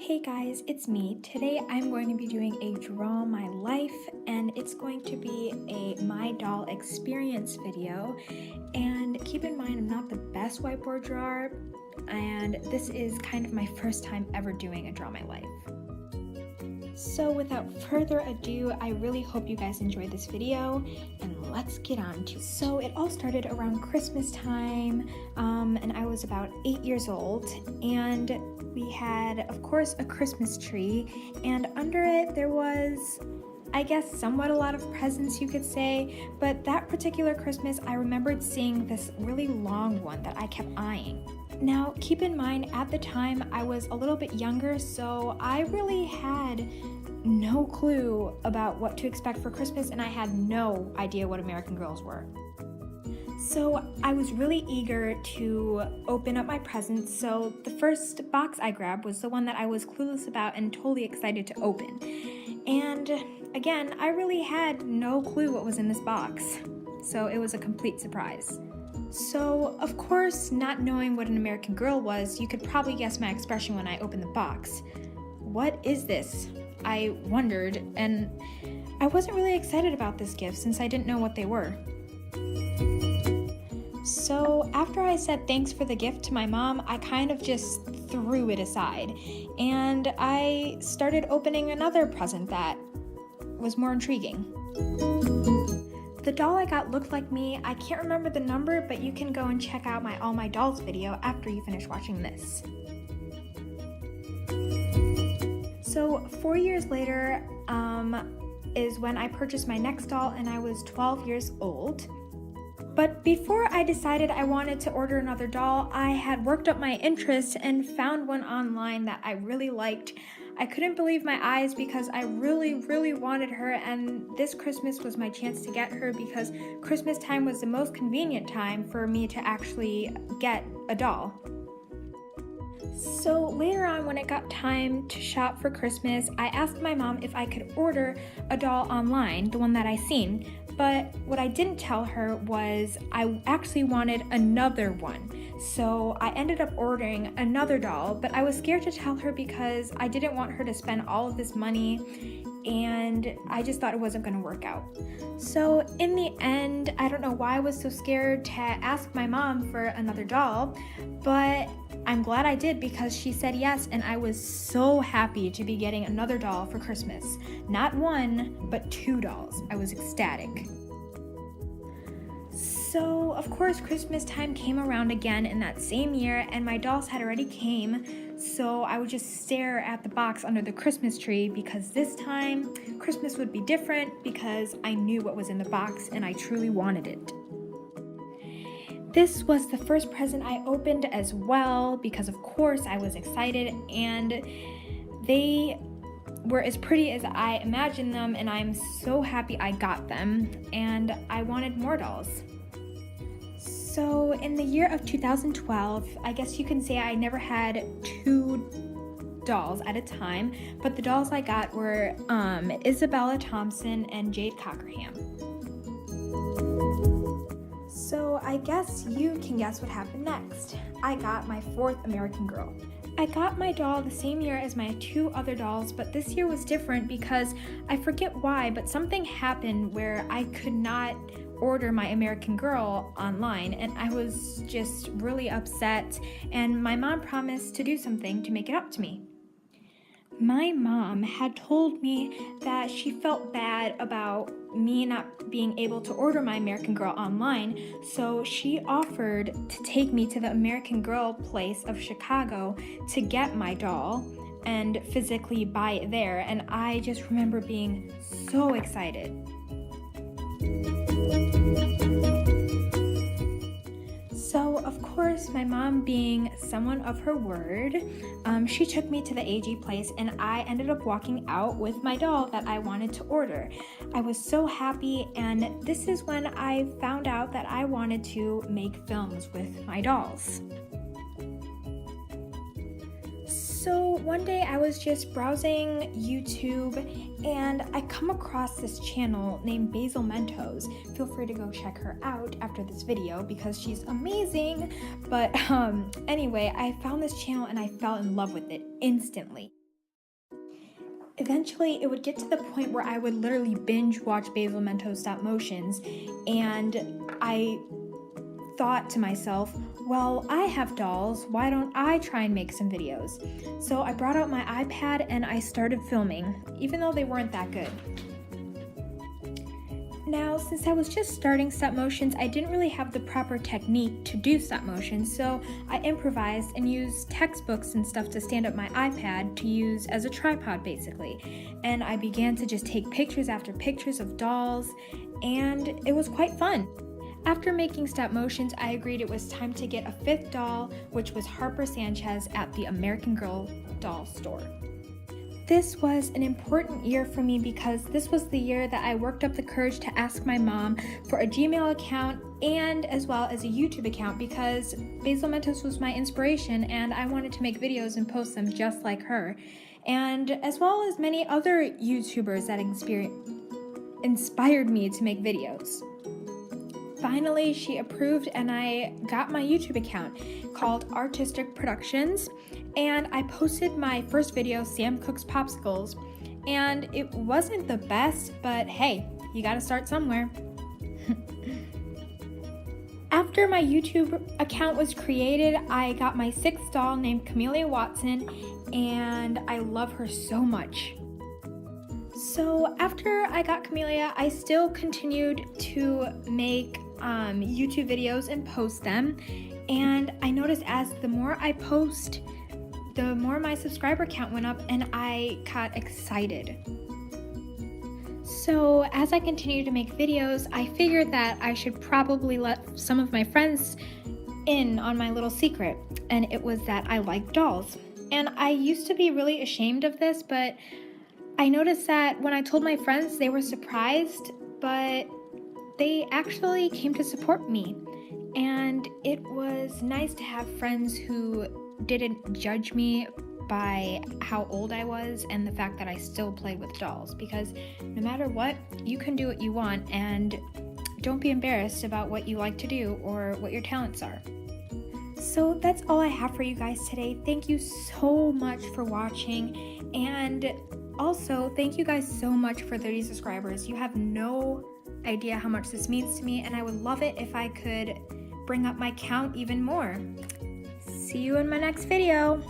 Hey guys, it's me. Today I'm going to be doing a Draw My Life, and it's going to be a My Doll experience video. And keep in mind, I'm not the best whiteboard drawer, and this is kind of my first time ever doing a Draw My Life. So without further ado, I really hope you guys enjoyed this video, and let's get on to it. So it all started around Christmas time, and I was about 8 years old, and we had, of course, a Christmas tree, and under it there was, I guess, somewhat a lot of presents, you could say, but that particular Christmas I remembered seeing this really long one that I kept eyeing. Now, keep in mind, at the time I was a little bit younger, so I really had no clue about what to expect for Christmas, and I had no idea what American Girls were. So I was really eager to open up my presents, so the first box I grabbed was the one that I was clueless about and totally excited to open. And again, I really had no clue what was in this box, so it was a complete surprise. So, of course, not knowing what an American Girl was, you could probably guess my expression when I opened the box. What is this? I wondered, and I wasn't really excited about this gift since I didn't know what they were. So after I said thanks for the gift to my mom, I kind of just threw it aside, and I started opening another present that was more intriguing. The doll I got looked like me. I can't remember the number, but you can go and check out my All My Dolls video after you finish watching this. So 4 years later is when I purchased my next doll, and I was 12 years old. But before I decided I wanted to order another doll, I had worked up my interest and found one online that I really liked. I couldn't believe my eyes because I really wanted her, and this Christmas was my chance to get her because Christmas time was the most convenient time for me to actually get a doll. So later on, when it got time to shop for Christmas, I asked my mom if I could order a doll online, the one that I seen. But what I didn't tell her was I actually wanted another one. So I ended up ordering another doll, but I was scared to tell her because I didn't want her to spend all of this money, and I just thought it wasn't going to work out. So in the end, I don't know why I was so scared to ask my mom for another doll, but I'm glad I did because she said yes, and I was so happy to be getting another doll for Christmas. Not one, but 2 dolls. I was ecstatic. So, of course, Christmas time came around again in that same year, and my dolls had already came, so I would just stare at the box under the Christmas tree because this time Christmas would be different because I knew what was in the box and I truly wanted it. This was the first present I opened as well because, of course, I was excited, and they were as pretty as I imagined them, and I'm so happy I got them, and I wanted more dolls. So in the year of 2012, I guess you can say I never had 2 dolls at a time, but the dolls I got were Isabella Thompson and Jade Cockerham. So I guess you can guess what happened next. I got my 4th American Girl. I got my doll the same year as my 2 other dolls, but this year was different because I forget why, but something happened where I could not order my American Girl online, and I was just really upset, and my mom promised to do something to make it up to me. My mom had told me that she felt bad about me not being able to order my American Girl online, so she offered to take me to the American Girl place of Chicago to get my doll and physically buy it there, and I just remember being so excited. So, of course, my mom being someone of her word, she took me to the AG place, and I ended up walking out with my doll that I wanted to order. I was so happy, and this is when I found out that I wanted to make films with my dolls. So one day I was just browsing YouTube, and I come across this channel named Basil Mentos. Feel free to go check her out after this video because she's amazing. But anyway, I found this channel and I fell in love with it instantly. eventually it would get to the point where I would literally binge watch Basil Mentos stop motions, and I thought to myself, well, I have dolls, why don't I try and make some videos? So I brought out my iPad and I started filming, even though they weren't that good. Now, since I was just starting stop motions, I didn't really have the proper technique to do stop motion, so I improvised and used textbooks and stuff to stand up my iPad to use as a tripod, basically. And I began to just take pictures after pictures of dolls, and it was quite fun. After making stop motions, I agreed it was time to get a fifth doll, which was Harper Sanchez at the American Girl doll store. This was an important year for me because this was the year that I worked up the courage to ask my mom for a Gmail account and as well as a YouTube account, because Basil Mentos was my inspiration and I wanted to make videos and post them just like her, and as well as many other YouTubers that inspired me to make videos. Finally, she approved and I got my YouTube account called Artistic Productions, and I posted my first video, Sam Cooks Popsicles, and it wasn't the best, but hey, you gotta start somewhere. After my YouTube account was created, I got my sixth doll named Camellia Watson, and I love her so much. So after I got Camellia, I still continued to make YouTube videos and post them, and I noticed as the more I post, the more my subscriber count went up, and I got excited. So as I continued to make videos, I figured that I should probably let some of my friends in on my little secret, and it was that I like dolls. And I used to be really ashamed of this, but I noticed that when I told my friends, they were surprised, but they actually came to support me. And it was nice to have friends who didn't judge me by how old I was and the fact that I still play with dolls, because no matter what, you can do what you want, and don't be embarrassed about what you like to do or what your talents are. So that's all I have for you guys today. Thank you so much for watching, and also thank you guys so much for 30 subscribers. You have no idea how much this means to me, and I would love it if I could bring up my count even more. See you in my next video.